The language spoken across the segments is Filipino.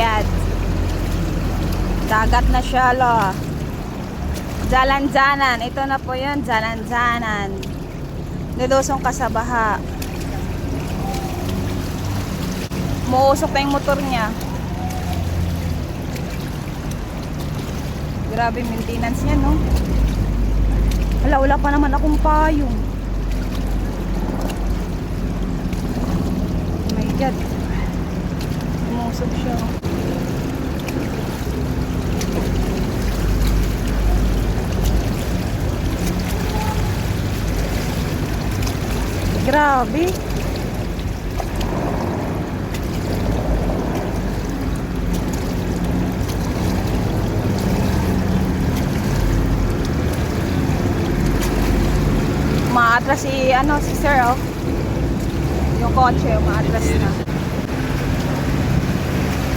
God. Dagat na siya, lo. Jalan-janan. Ito na po yun, jalan-janan. Nilusong ka sa baha. Muusok na yung motor niya. Grabe maintenance niya, no? Wala pa naman akong payong. Oh my God. Muusok siya. Grabe. Maatras si sir, oh. Yung kotse, maatras na.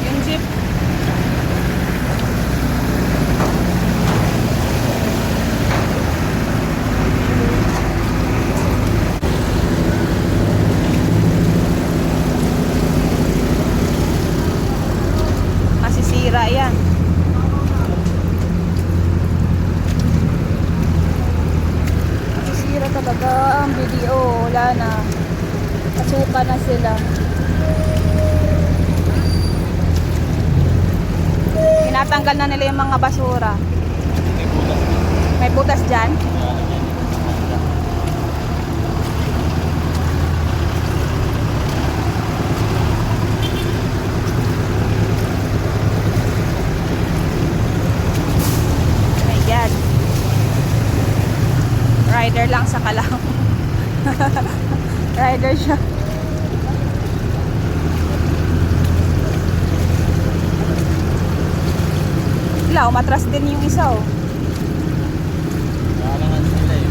Yung jeep. Masisira yan. Talaga ang video, wala na, kasuka na sila. Tinatanggal na nila yung mga basura. May butas dyan. My God, rider lang sa kalang. Rider siya. Wala, umatras din yung isa, oh. Kailangan sila eh.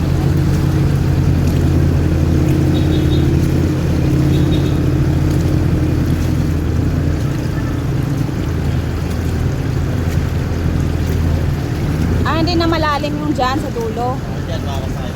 Hindi na malalim yung dyan sa dulo. Diyan para sa'yo.